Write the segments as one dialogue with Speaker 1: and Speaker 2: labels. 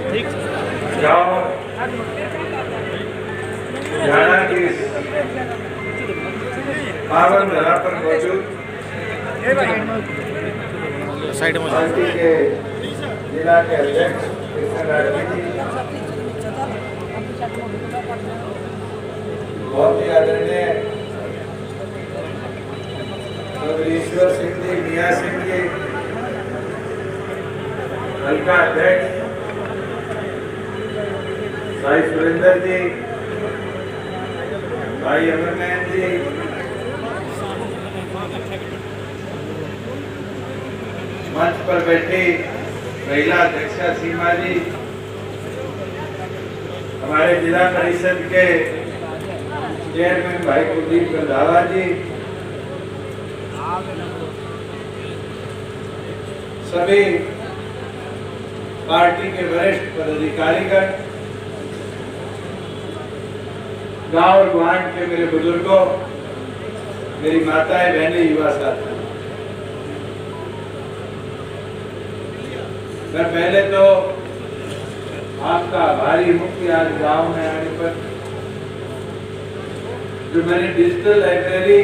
Speaker 1: गाँव हरियाणा की पावन धरा पर मौजूद पार्टी के जिला के अध्यक्ष बहुत ही आदरणीय चौधरी ईश्वर सिंह जी, मियाँ सिंह जी, हल्का अध्यक्ष भाई सुरेंद्र जी, भाई अमरनैन जी, मंच पर बैठी महिला अध्यक्षा सीमा जी, हमारे जिला परिषद के चेयरमैन भाई कुलदीप रंधावा जी, सभी पार्टी के वरिष्ठ पदाधिकारीगण, गांव और गुआंढ के मेरे बुजुर्गों, मेरी माताएं, बहनें, युवा साथी, मैं पहले तो आपका आभारी हूं कि आज गांव में आने पर जो मैंने डिजिटल लाइब्रेरी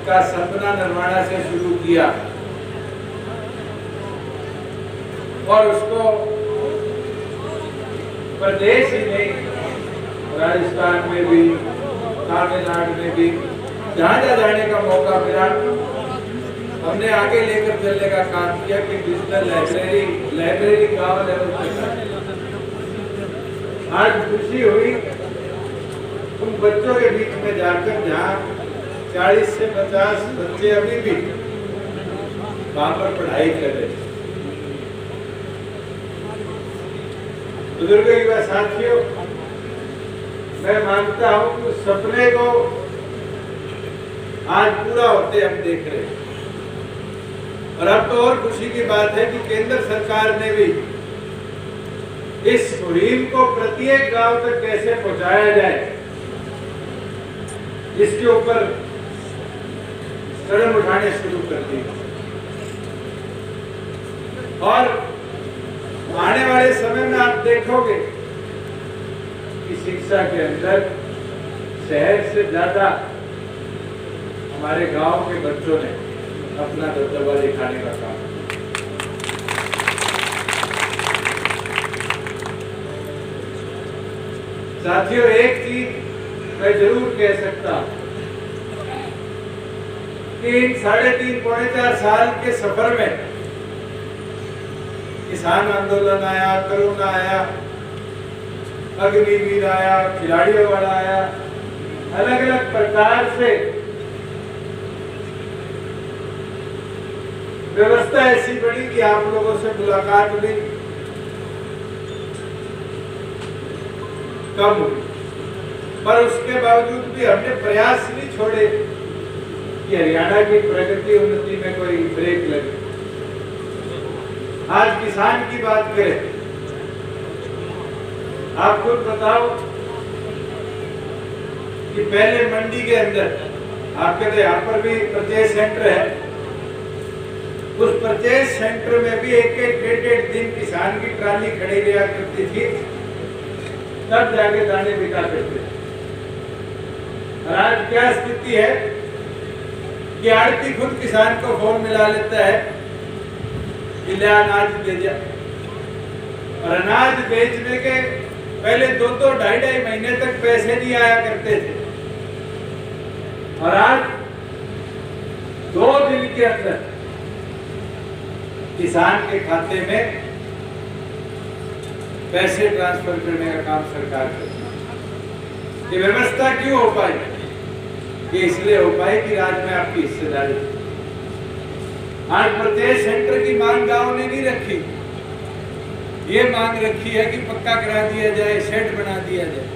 Speaker 1: का सपना निर्माणा से शुरू किया और उसको प्रदेश ही नहीं, राजस्थान में भी, तमिलनाडु में भी, जहाँ जाने का मौका मिला, हमने आगे लेकर चलने का काम किया कि डिजिटल लाइब्रेरी गांव लेवल पर। आज खुशी हुई उन बच्चों के बीच में जाकर जहाँ 40 से 50 बच्चे अभी भी वहां पर पढ़ाई कर रहे हैं। बुजुर्ग, युवा साथियों, मैं मानता हूं कि उस सपने को आज पूरा होते हम देख रहे हैं। और अब तो और खुशी की बात है कि केंद्र सरकार ने भी इस मुहिम को प्रत्येक गांव तक कैसे पहुंचाया जाए, इसके ऊपर कदम उठाने शुरू कर दिए। और आने वाले समय में आप देखोगे कि शिक्षा के अंदर शहर से ज्यादा हमारे गांव के बच्चों ने अपना दबदबा दिखाने का काम। साथियों, एक चीज मैं जरूर कह सकता हूं कि इन 3.5 पौने 4 साल के सफर में किसान आंदोलन आया, कोरोना आया, अग्निवीर आया, खिलाड़ियों वाला आया, अलग अलग प्रकार से व्यवस्था ऐसी बड़ी कि आप लोगों से मुलाकात भी कम हुई, पर उसके बावजूद भी हमने प्रयास नहीं छोड़े कि हरियाणा की प्रगति उन्नति में कोई ब्रेक लगे। आज किसान की बात करें, आप खुद बताओ कि पहले मंडी के अंदर आपके तो यहाँ पर भी परचेज सेंटर है, उस परचेज सेंटर में भी एक 1.5 दिन किसान की ट्राली खड़ी रहा करती थी, तब जाके दाने बिका करते थे। और आज क्या स्थिति है कि आड़ती खुद किसान को फोन मिला लेता है कि ले अनाज दे जा, और अनाज बेचने के पहले 2-2, 2.5 महीने तक पैसे नहीं आया करते थे, और आज 2 दिन के अंदर किसान के खाते में पैसे ट्रांसफर करने का काम सरकार करती है। ये व्यवस्था क्यों हो पाई? ये इसलिए हो पाई कि राज्य में आपकी हिस्सेदारी। आज प्रत्येक सेंटर की मांग गांव ने नहीं रखी, ये मांग रखी है कि पक्का करा दिया जाए, शेड बना दिया जाए।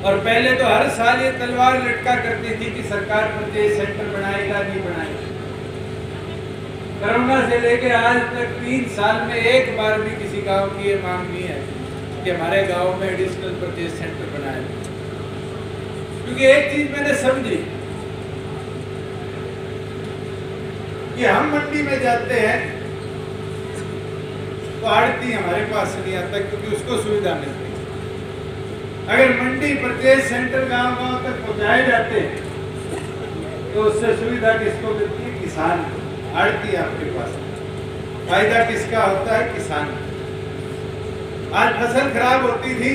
Speaker 1: और पहले तो हर साल ये तलवार लटका करती थी कि सरकार प्रत्येक सेंटर बनाएगा, नहीं बनाएगा। कोरोना से लेकर आज तक 3 साल में एक बार भी किसी गांव की ये मांग नहीं है कि हमारे गांव में एडिशनल परचेज सेंटर बनाए। क्योंकि एक चीज मैंने समझी कि हम मंडी में जाते हैं तो आड़ती हमारे पास नहीं आता क्योंकि उसको सुविधा मिलती है। अगर मंडी परचेज सेंटर गांव-गांव तक पहुंचाए जाते हैं तो उससे सुविधा किसको मिलती है? किसान को। आड़ती आपके पास, फायदा किसका होता है? किसान। आज फसल खराब होती थी,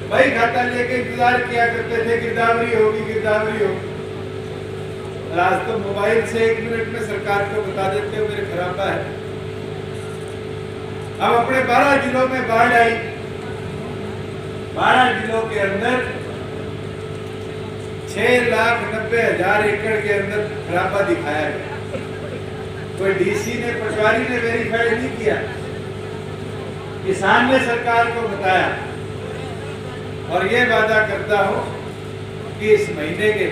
Speaker 1: भाई खाता लेके इंतजार किया करते थे गिरदावरी होगी, गिरदावरी होगी। आज तो मोबाइल से 1 मिनट में सरकार को बता देते हो मेरे खराबा है। अब अपने 12 जिलों में बाढ़ आई, 12 जिलों के अंदर 6,90,000 एकड़ के अंदर खराबा दिखाया गया। कोई डीसी ने, पटवारी ने वेरीफाई नहीं किया, किसान ने सरकार को बताया। और ये वादा करता हूं कि इस महीने के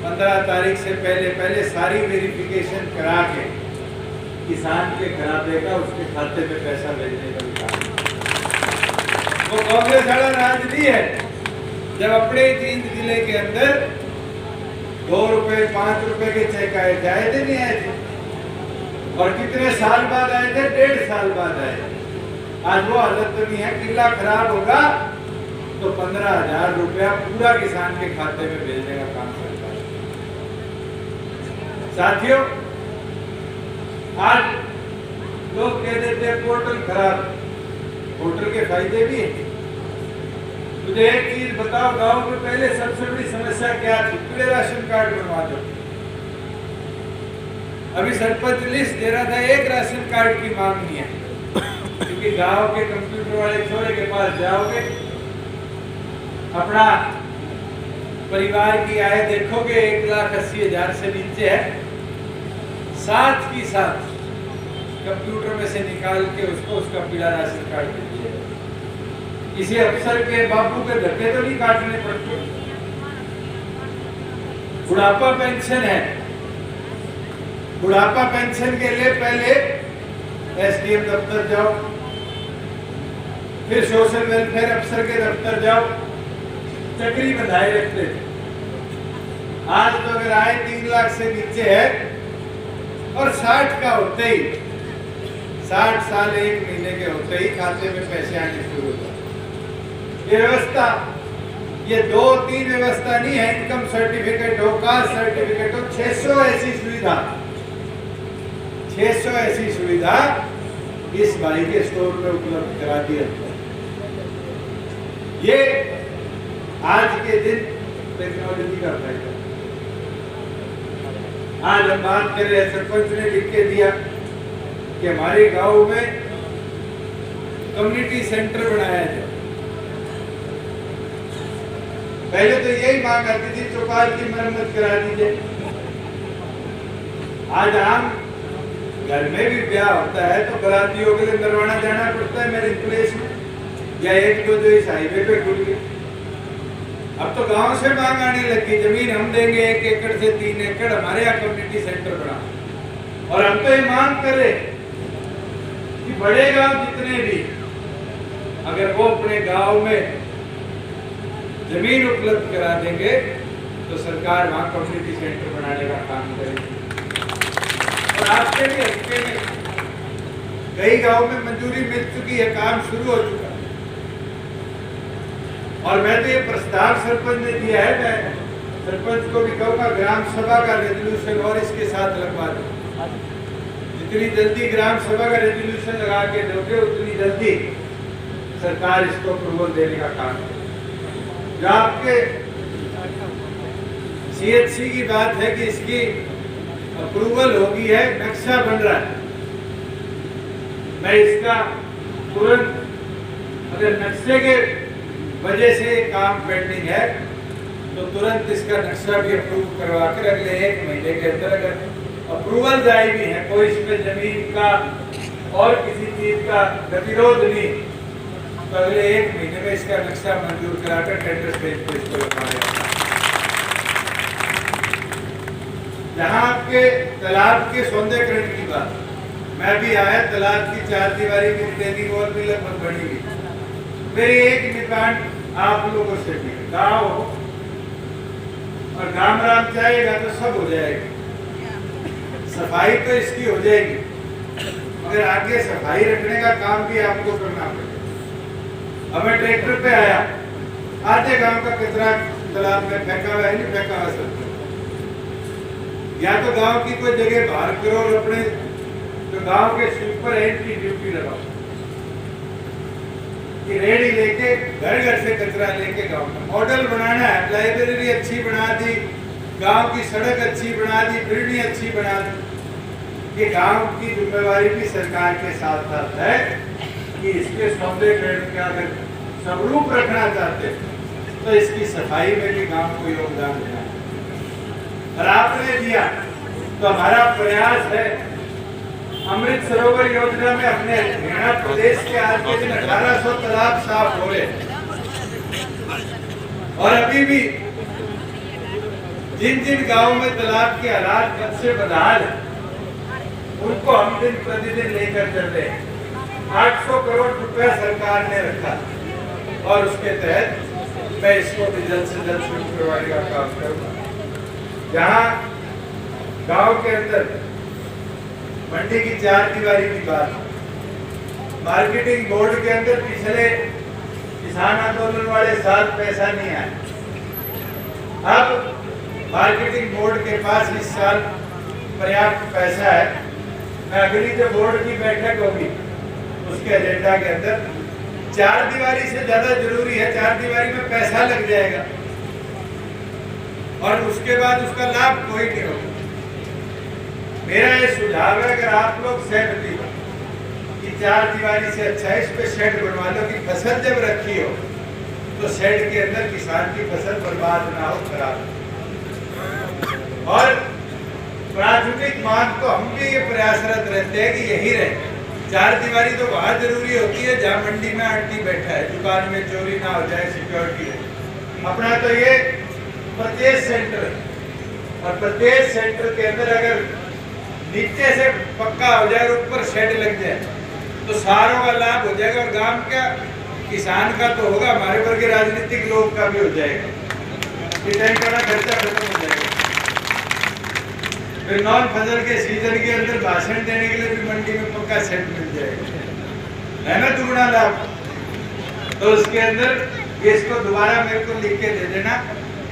Speaker 1: 15 तारीख से पहले सारी वेरिफिकेशन करा के किसान के खराबे का उसके खाते में पैसा भेजने का विचार। वो कांग्रेस वाला राज नहीं है जब अपने 3 जिले के अंदर 2 रुपए 5 रुपए के चेक आए, जाए थे नहीं आए थे? और कितने साल बाद आए थे? 1.5 साल बाद आए। आज वो हालत तो नहीं है, किला खराब होगा तो 15,000 रुपया पूरा किसान के खाते में भेजने का काम करता है। साथियों, आज लोग कह देते हैं पोर्टल खराब, पोर्टल के फायदे भी हैं। मुझे एक चीज बताओ, गांव में पहले सबसे बड़ी समस्या क्या थी? पीले राशन कार्ड बनवा दो। अभी सरपंच लिस्ट दे रहा था, एक राशन कार्ड की मांग नहीं है, क्योंकि गांव के कंप्यूटर वाले छोरे के पास जाओगे, अपना परिवार की आय देखोगे 1,80,000 से नीचे है, साथ ही साथ कंप्यूटर में से निकाल के उसको उसका पीला राशन कार्ड दे दीजिए। किसी अफसर के बापू के धक्के तो नहीं काटने पड़ते। बुढ़ापा पेंशन है, बुढ़ापा पेंशन के लिए पहले एसडीएम दफ्तर जाओ, फिर सोशल वेलफेयर अफसर के दफ्तर जाओ, चक्री बंधाए रखते थे। आज तो अगर आय 3 लाख से नीचे है और 60 का होते ही, 60 साल 1 महीने के होते ही खाते में पैसे आने शुरू हो जाते। ये व्यवस्था, ये 2-3 व्यवस्था नहीं है, इनकम सर्टिफिकेट हो, कास्ट सर्टिफिकेट हो, 600 ऐसी सुविधा, 600 ऐसी सुविधा इस भाई के स्टोर में उपलब्ध करा दिया। ये आज के दिन टेक्नोलॉजी का फायदा। आज हम बात कर रहे हैं, सरपंच ने लिख के दिया कि हमारे गांव में कम्युनिटी सेंटर बनाया जाए। पहले तो यही मांग आती थी चौपाल की मरम्मत करा दीजिए। आज आम घर में भी ब्याह होता है तो बरातियों के लिए नरवाना जाना पड़ता है मेरे प्लेस में, या 1-2 जो इस हाईवे पे खुल गए। अब तो गांव से मांग आने लगी, जमीन हम देंगे 1 एकड़ से 3 एकड़, हमारे यहाँ कम्युनिटी सेंटर बना। और हम तो ये मांग कर रहे कि बड़े गांव जितने भी, अगर वो अपने गांव में जमीन उपलब्ध करा देंगे तो सरकार वहां कम्युनिटी सेंटर बनाने का काम करेगी। और आपके भी हल्के में कई गांव में मंजूरी मिल चुकी है, काम शुरू हो चुका है। और मैं तो ये प्रस्ताव सरपंच ने दिया है, मैं सरपंच को भी कहूँगा ग्राम सभा का रेजोल्यूशन और इसके साथ लगवा दो। जितनी जल्दी ग्राम सभा का रेजोल्यूशन लगा के दोगे उतनी जल्दी सरकार इसको अप्रूवल देने का काम करे। जो आपके सीएचसी की बात है कि इसकी अप्रूवल होगी है, नक्शा बन रहा है, मैं इसका तुरंत, अगर नक्शे के वजह से काम पेंडिंग है तो तुरंत इसका नक्शा भी अप्रूव करवा कर अगले 1 महीने के अंदर अगर अप्रूवल जारी भी है, कोई इसमें जमीन का और किसी चीज का गतिरोध नहीं, तो अगले 1 महीने में इसका नक्शा मंजूर कराकर टेंडर स्टेज पर इसको लगाया। जहाँ आपके तालाब के सौंदर्यीकरण की बात, मैं भी आया, तालाब की 4 दीवारी की ट्रेनिंग और भी लगभग बनी हुई। मेरी एक डिमांड आप लोगों से भी, गाँव और गांव राम चाहेगा तो सब हो जाएगा, सफाई तो इसकी हो जाएगी मगर आगे सफाई रखने का काम भी आपको करना पड़ेगा। अब मैं ट्रैक्टर पे आया, आधे गांव का कचरा तालाब में फेंका हुआ है, नहीं फेंका हुआ सब, या तो गांव की कोई जगह बाहर करो और अपने तो गांव के स्वीपर हेड की ड्यूटी लगाओ कि रेडी लेके घर घर से कचरा लेके गांव में मॉडल बनाना है। लाइब्रेरी अच्छी बना दी, गांव की सड़क अच्छी बना दी, बिल्डिंग अच्छी बना दी। ये गांव की जिम्मेवारी भी सरकार के साथ साथ है कि इसके सौंदर्यीकरण का अगर स्वरूप रखना चाहते तो इसकी सफाई में भी गांव को योगदान देना है। और आपने दिया तो हमारा प्रयास है अमृत सरोवर योजना में अपने हरियाणा प्रदेश के आज के दिन 1800 तालाब साफ हो गए और अभी भी जिन जिन गांवों में तालाब के हालात बद से बदहाल है उनको हम दिन प्रतिदिन लेकर चल रहे हैं। 800 करोड़ रुपया सरकार ने रखा और उसके तहत मैं इसको भी जल्द से जल्द शुरू करवाने का काम करूंगा। जहां गांव के अंदर मंडी की 4 दीवारी की बात, मार्केटिंग बोर्ड के अंदर पिछले किसान आंदोलन वाले साल पैसा नहीं आया। अब मार्केटिंग बोर्ड के पास इस साल पर्याप्त पैसा है। मैं अगली जो बोर्ड की बैठक होगी उसके एजेंडा के अंदर 4 दीवारी से ज्यादा जरूरी है, 4 दीवारी में पैसा लग जाएगा और उसके बाद उसका लाभ कोई नहीं होगा। मेरा ये सुझाव है, अगर आप लोग सहमति हो कि 4 दीवारी से अच्छा है इस पे शेड बनवा लो कि फसल जब रखी हो तो शेड के अंदर किसान की फसल बर्बाद ना हो, खराब। और प्राथमिक मांग तो हम भी ये प्रयासरत रहते हैं कि यही रहे। 4 दीवारी तो वहां जरूरी होती है जहाँ मंडी में आंटी बैठा है, दुकान में चोरी ना हो जाए, सिक्योरिटी है। अपना तो ये प्रत्येक सेंटर और प्रत्येक सेंटर के अंदर अगर नीचे से पक्का हो जाए और ऊपर शेड लग जाए तो सारों का लाभ हो जाएगा और गांव का किसान का तो होगा, हमारे वर्ग राजनीतिक लोग का भी हो जाएगा। टेंट का खर्चा खत्म हो जाएगा। फिर नॉन फसल के सीजन के अंदर भाषण देने के लिए भी मंडी में पक्का शेड मिल जाएगा, है ना, दुगना लाभ। तो उसके अंदर इसको दोबारा मेरे को लिख के दे देना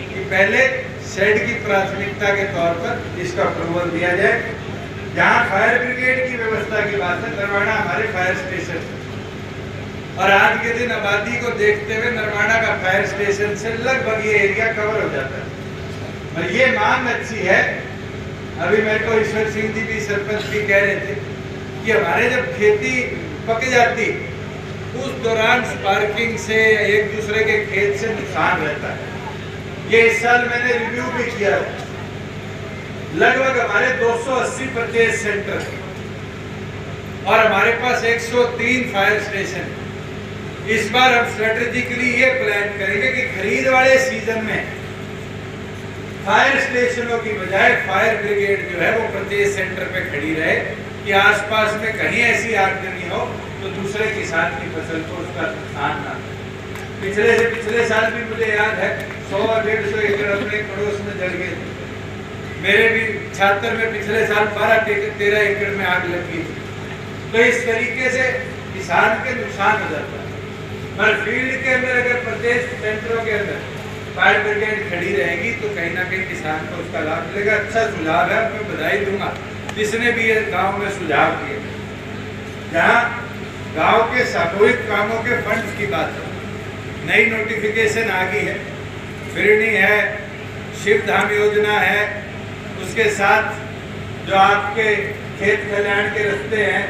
Speaker 1: कि पहले शेड की प्राथमिकता के तौर पर इसका अप्रूवल दिया जाए। जहाँ फायर ब्रिगेड की व्यवस्था की बात है, नरवाना हमारे फायर स्टेशन और आज के दिन आबादी को देखते हुए नरवाना का फायर स्टेशन से लगभग ये एरिया कवर हो जाता है और ये मांग अच्छी है। अभी मेरे को ईश्वर सिंह जी भी सरपंच भी कह रहे थे कि हमारे जब खेती पक जाती उस दौरान स्पार्किंग से एक दूसरे के खेत से नुकसान रहता है। ये इस साल मैंने रिव्यू भी किया, लगभग हमारे 280 प्रत्येक सेंटर और हमारे पास 103 फायर स्टेशन। इस बार हम स्ट्रेटेजिकली ये प्लान करेंगे कि खरीद वाले सीजन में फायर स्टेशनों की बजाय फायर ब्रिगेड जो है वो प्रत्येक सेंटर पे खड़ी रहे कि आसपास में कहीं ऐसी आगजनी हो तो दूसरे किसान की फसल को उसका नुकसान ना। पिछले साल भी मुझे याद है 100-150 एकड़ अपने पड़ोस में जल गए थे। मेरे भी छात्र में पिछले साल 12-13 एकड़ में आग लगी थी। तो इस तरीके से किसान के नुकसान हो जाता है। पर फील्ड के अंदर अगर प्रत्येक सेंटरों के अंदर फायर ब्रिगेड खड़ी रहेगी तो कहीं ना कहीं किसान को उसका लाभ मिलेगा। अच्छा सुझाव है, मैं बधाई दूंगा जिसने भी ये गांव में सुझाव दिए। जहाँ गांव के सामूहिक कामों के फंड की बात है, नई नोटिफिकेशन आ गई है, बिरनी है, शिव धाम योजना है, उसके साथ जो आपके खेत खलिहान के रास्ते हैं,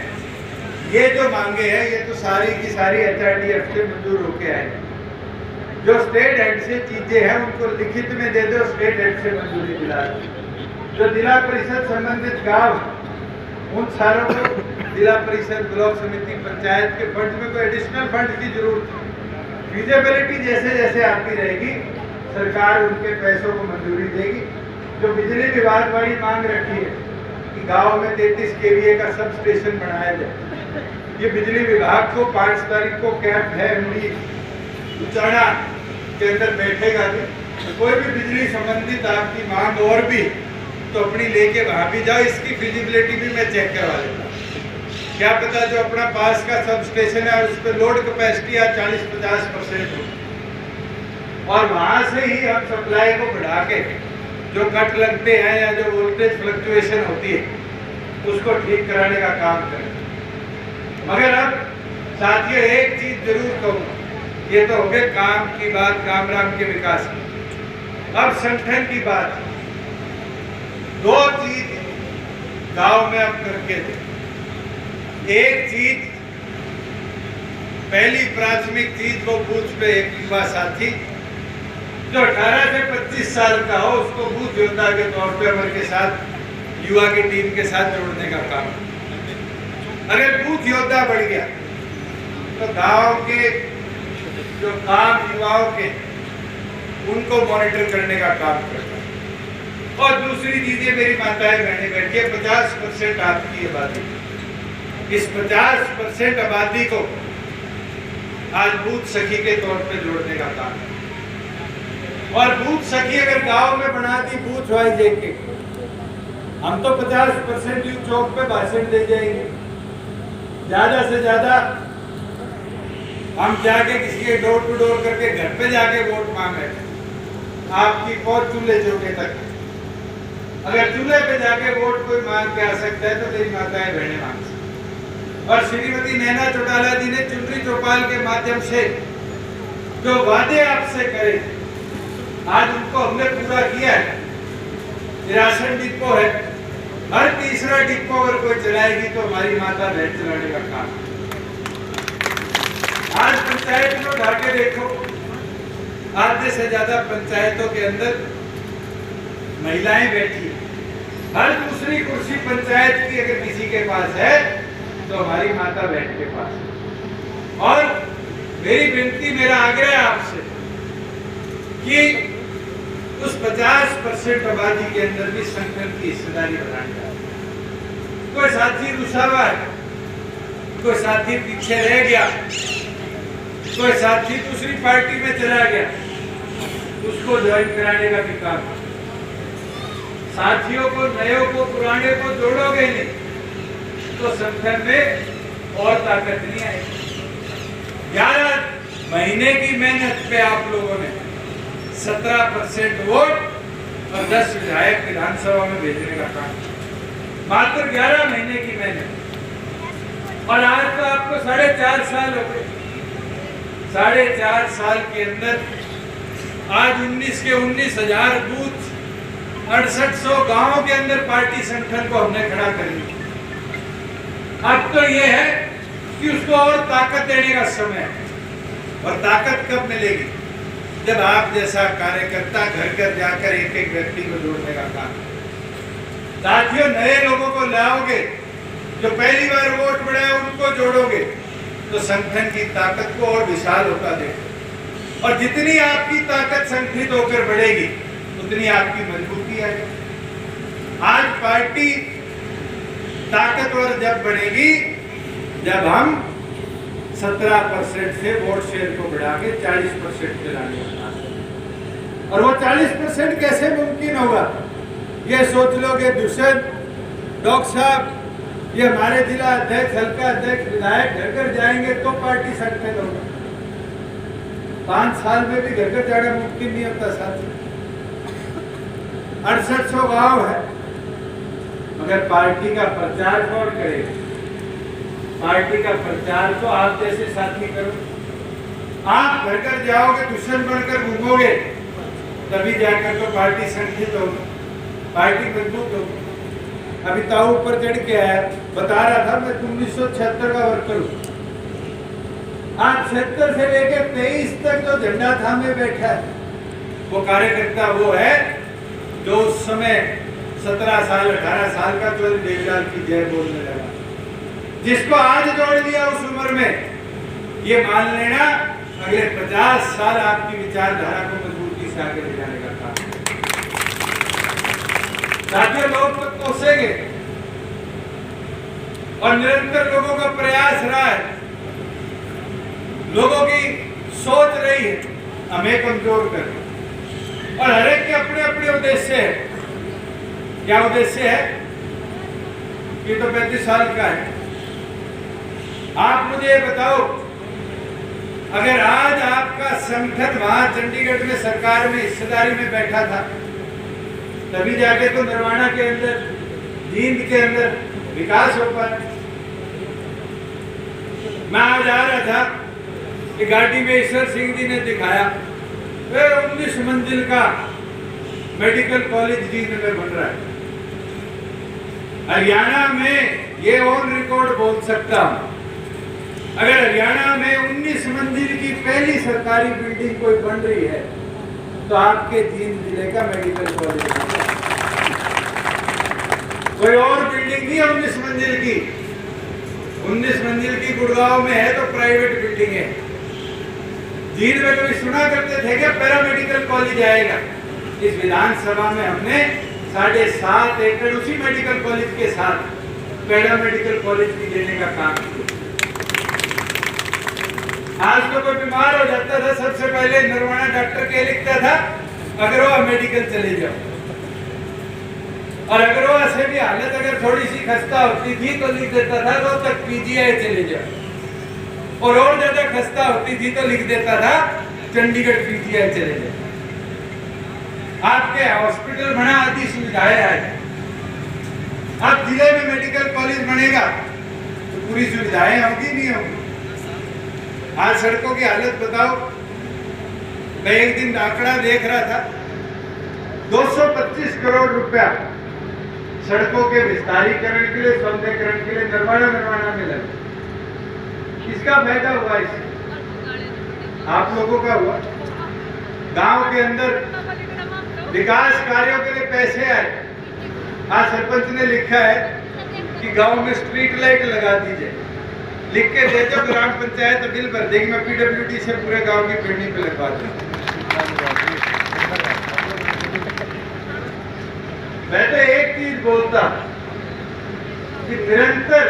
Speaker 1: ये जो मांगे हैं ये तो सारी की सारी HRDF से मंजूर होके आए। जो स्टेट हेड से चीजें हैं उनको लिखित में दे दो, स्टेट हेड से मंजूरी दिला दो। जो जिला परिषद संबंधित गांव उन सारों को जिला परिषद, ब्लॉक समिति, पंचायत के फंड में कोई एडिशनल फंड की जरूरत है। फिजिबिलिटी जैसे जैसे आती रहेगी सरकार उनके पैसों को मंजूरी देगी। जो बिजली विभाग वाली मांग रखी है कि गांव में 33 kVA का सब स्टेशन बनाया जाए, ये बिजली विभाग को 5 तारीख को कैंप है MD उचाना के अंदर बैठेगा। तो कोई भी बिजली संबंधित आपकी मांग और भी तो अपनी लेके वहां भी जाओ, इसकी फिजिबिलिटी भी मैं चेक करवा लेता। क्या पता जो अपना पास का सब स्टेशन है उस पर लोड कैपेसिटी 40-50% हो, और वहां से ही हम सप्लाई को बढ़ा के जो कट लगते हैं या जो वोल्टेज फ्लक्चुएशन होती है उसको ठीक कराने का काम करें। मगर अब साथियों एक चीज जरूर कहूंगा, ये तो हो गए काम की बात, काम राम के विकास की। अब संगठन की बात, दो चीज गांव में अब करके थे। एक चीज, पहली प्राथमिक चीज वो बूथ पे एक युवा साथी जो 18 से 25 साल का हो उसको बूथ योद्धा के तौर पे हमारे साथ युवा की टीम के साथ जोड़ने का काम। अगर बूथ योद्धा बढ़ गया तो गांव के जो काम युवाओं के उनको मॉनिटर करने का काम करता है। और दूसरी चीजें मेरी माताएं बहनें बैठी है, 50% आपकी आबादी, इस 50% आबादी को आज बूथ सखी के तौर पे जोड़ने का काम है। और बूथ सखी अगर गांव में बना दी बूथ वाइज एक, हम तो 50% यूथ चौक पे भाषण दे जाएंगे, ज्यादा से ज्यादा हम जाके किसी के डोर टू डोर करके घर पे जाके वोट मांगे। आपकी पहुंच चूल्हे चौके तक, अगर चूल्हे पे जाके वोट कोई मांग के आ सकता है तो मेरी माताएं बहनें मांग सकती। और श्रीमती नैना चौटाला जी ने चुनरी चौपाल के माध्यम से जो वादे आपसे करे आज उनको हमने पूरा किया है। राशन डिपो है, हर तीसरा डिपो अगर कोई चलाएगी तो हमारी माता बहन चलाने का काम। आज पंचायत में उठा के देखो, आधे से ज्यादा पंचायतों के अंदर महिलाएं बैठी, हर दूसरी कुर्सी पंचायत की अगर किसी के पास है तो हमारी माता बहन के पास है। और मेरी विनती, मेरा आग्रह आपसे कि उस 50% आबादी के अंदर भी संगठन की हिस्सेदारी बढ़ानी चाहिए। कोई साथी रुसा हुआ है, कोई साथी पीछे रह गया, कोई साथी दूसरी पार्टी में चला गया, उसको ज्वाइन कराने का भी काम। साथियों को, नयों को, पुराने को जोड़ोगे नहीं तो संगठन में और ताकत नहीं आएगी। 11 महीने की मेहनत पे आप लोगों ने 17% वोट और 10 विधायक विधानसभा में भेजने का काम, मात्र 11 महीने की मेहनत। और आज तो आपको 4.5 साल हो गए। 4.5 साल के अंदर आज 19 के 19,000 बूथ, 6800 गांवों के अंदर पार्टी संगठन को हमने खड़ा कर लिया। अब तो ये है कि उसको और ताकत देने का समय है। और ताकत कब मिलेगी? जब आप जैसा कार्यकर्ता घर घर जाकर एक एक व्यक्ति को जोड़ने का काम। साथियों, नए लोगों को लाओगे, जो पहली बार वोट बढ़ाए उनको जोड़ोगे तो संगठन की ताकत को और विशाल होता देखो। और जितनी आपकी ताकत संगठित होकर बढ़ेगी उतनी आपकी मजबूती आएगी। आज पार्टी ताकतवर जब बढ़ेगी जब हम 17% से वोट शेयर को बढ़ा के 40% पे लाने का। और वो 40% कैसे मुमकिन होगा? ये सोच लोगे दुष्यंत डॉक्टर साहब, ये हमारे जिला अध्यक्ष, हल्का अध्यक्ष, विधायक घर घर जाएंगे तो पार्टी संगठन होगा। 5 साल में भी घर घर जाना मुमकिन नहीं होता साथी। 6800 गांव है, मगर पार्टी का प्रचार कौन करेगा? पार्टी का प्रचार तो आप जैसे साथी करो। आप घर घर जाओगे, दुश्मन बनकर घूमोगे, तभी जाकर तो पार्टी संगठित होगी, पार्टी मजबूत होगी। अभी ताऊ ऊपर चढ़ के आया, बता रहा था मैं 1976 का वर्कर हूँ। आज 76 से लेकर 23 तक जो झंडा थामे बैठा है वो कार्यकर्ता वो है जो उस समय 17 साल 18 साल का तो देवलाल की जय बोलने लगा। जिसको आज जोड़ दिया उस उम्र में, ये मान लेना अगले 50 साल आपकी विचारधारा को मजबूती से आगे ले जाने का काम। साथियों, लोग तो कोसेंगे और निरंतर लोगों का प्रयास रहा है, लोगों की सोच रही है हमें कमजोर करना। और हर एक के अपने अपने उद्देश्य है। क्या उद्देश्य है? ये तो 35 साल का है, आप मुझे बताओ, अगर आज आपका संगठन वहां चंडीगढ़ में सरकार में हिस्सेदारी में बैठा था, तभी जाके तो नरवाना के अंदर, जींद के अंदर विकास हो पाया। मैं आज आ रहा था कि गाड़ी में ईश्वर सिंह जी ने दिखाया 19 मंजिल का मेडिकल कॉलेज जींद में बन रहा है। हरियाणा में ये ऑन रिकॉर्ड बोल सकता हूं, अगर हरियाणा में 19 मंजिल की पहली सरकारी बिल्डिंग कोई बन रही है तो आपके जींद जिले का मेडिकल कॉलेज है। कोई और बिल्डिंग नहीं है 19 मंजिल की। 19 मंजिल की गुड़गांव में है तो प्राइवेट बिल्डिंग है। जींद में कभी सुना करते थे क्या पैरामेडिकल कॉलेज आएगा? इस विधानसभा में हमने 7.5 एकड़ उसी मेडिकल कॉलेज के साथ पैरामेडिकल कॉलेज की देने का काम किया। आज तो कोई बीमार हो जाता था, सबसे पहले नरवाना डॉक्टर के लिखता था अग्रवा मेडिकल चले जाओ, और अग्रवा से भी हालत अगर थोड़ी सी खस्ता होती थी तो लिख देता था रोहतक पीजीआई चले जाओ, और ज्यादा खस्ता होती थी तो लिख देता था चंडीगढ़ पीजीआई चले जाओ। आपके हॉस्पिटल बना, आदि सुविधाएं आए। अब जिले में मेडिकल कॉलेज बनेगा तो पूरी सुविधाएं होगी नहीं होगी? आज सड़कों की हालत बताओ। मैं एक दिन आंकड़ा देख रहा था, 225 करोड़ रुपया सड़कों के विस्तारीकरण के लिए, सौंदर्यीकरण के लिए नरवाना में लगा। किसका फायदा हुआ इससे? आप लोगों का हुआ। गांव के अंदर विकास कार्यों के लिए पैसे आए। आज सरपंच ने लिखा है कि गांव में स्ट्रीट लाइट लगा दी जाए, लिख के दे दो, ग्राम पंचायत बिल भर देगी। मैं पीडब्ल्यूडी से पूरे गांव की बिल्डिंग पे लगवा दूं। मैं तो एक चीज बोलता कि निरंतर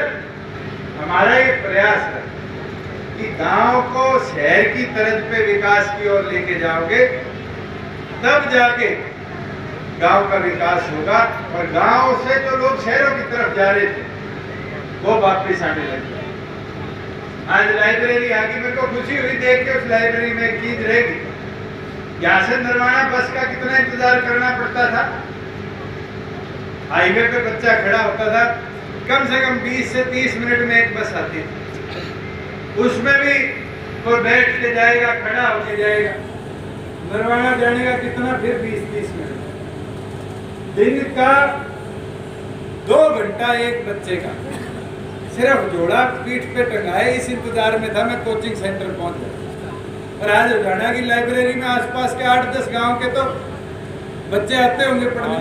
Speaker 1: हमारा ये प्रयास है कि गांव को शहर की तर्ज पे विकास की ओर लेके जाओगे तब जाके गांव का विकास होगा। और गांव से जो लोग शहरों की तरफ जा रहे थे वो वापस आने लगे। आज लाइब्रेरी आ गई, मेरे को खुशी हुई देख के। उस लाइब्रेरी में एक चीज रहेगी, यहाँ से नरवाना बस का कितना इंतजार करना पड़ता था। हाईवे पे बच्चा खड़ा होता था, कम से कम 20 से 30 मिनट में एक बस आती थी। उसमें भी कोई बैठ के जाएगा, खड़ा होके जाएगा। नरवाना जाने का कितना फिर 20-30 मिनट। दिन का 2 घंटा एक बच्चे का सिर्फ जोड़ा पीठ पे टंगाए, इस इंतजार में था मैं कोचिंग सेंटर पहुंच गया। और आज हरियाणा की लाइब्रेरी में आसपास के 8-10 गांव के तो बच्चे आते होंगे पढ़ने।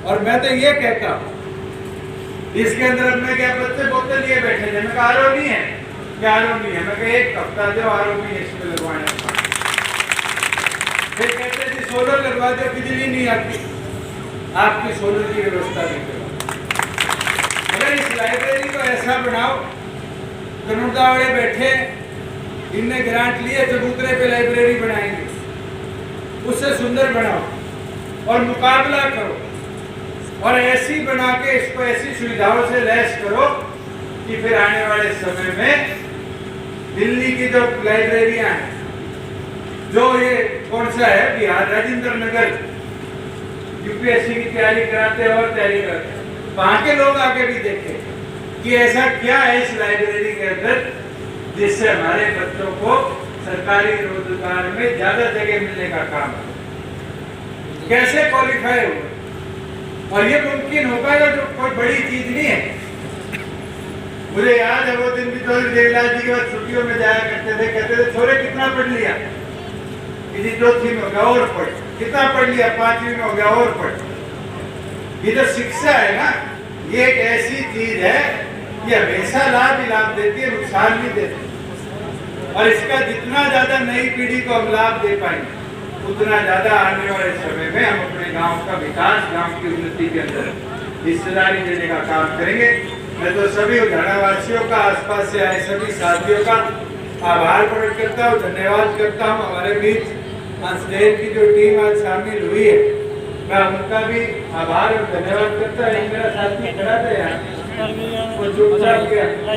Speaker 1: और मैं तो ये कहता हूँ, इसके अंदर अपने क्या बच्चे बोतल लिए बैठे थे। मैं कहा आरओ नहीं है, क्या आरओ नहीं है? मैं कहा एक हफ्ता दो आरओ नहीं है इसमें लगवाने। फिर कहते जी सोलर लगवा दो, बिजली नहीं आती, आपकी सोलर की व्यवस्था नहीं करो। अगर इस लाइब्रेरी को ऐसा बनाओ, कनुड़ा वाले बैठे, इनने ग्रांट लिए चबूतरे पे लाइब्रेरी बनाएंगे, उससे सुंदर बनाओ और मुकाबला करो, और ऐसी बना के इसको ऐसी सुविधाओं से लैस करो कि फिर आने वाले समय में दिल्ली की जो लाइब्रेरियां हैं, जो ये कौन सा है बिहार राजेंद्र नगर, यूपीएससी की तैयारी कराते हैं और तैयारी करते हैं, वहां के लोग आके भी देखें कि ऐसा क्या है इस लाइब्रेरी के अंदर जिससे हमारे बच्चों को सरकारी रोजगार में ज्यादा जगह मिलने का काम है। कैसे क्वालिफाई हुए, और ये मुमकिन हो पाएगा, जो कोई बड़ी चीज नहीं है। मुझे याद है वो दिन भी चौधरी देवीलाल जी के बाद छुट्टियों में जाया करते थे, कहते थे छोरे कितना पढ़ लिया? किसी चौथी में हो गया और पढ़। कितना पढ़ लिया? 5वीं में हो गया और पढ़। ये जो शिक्षा है ना, ये एक ऐसी चीज है, ये हमेशा लाभ ही लाभ देती है, नुकसान नहीं देती। और इसका जितना ज्यादा नई पीढ़ी को हम लाभ दे पाएंगे, उतना ज्यादा आने वाले समय में हम अपने गांव का विकास, गांव की उन्नति के अंदर हिस्सेदारी देने का काम करेंगे। मैं तो सभी हरियाणा वासियों का, आसपास से आए सभी साथियों का आभार प्रकट करता हूँ, धन्यवाद करता हूँ। हमारे बीच हंसदेव की जो टीम आज शामिल हुई है, मैं उनका भी आभार और धन्यवाद करता हूँ। मेरा साथी खड़ा था यहाँ, वो चुपचाप गया।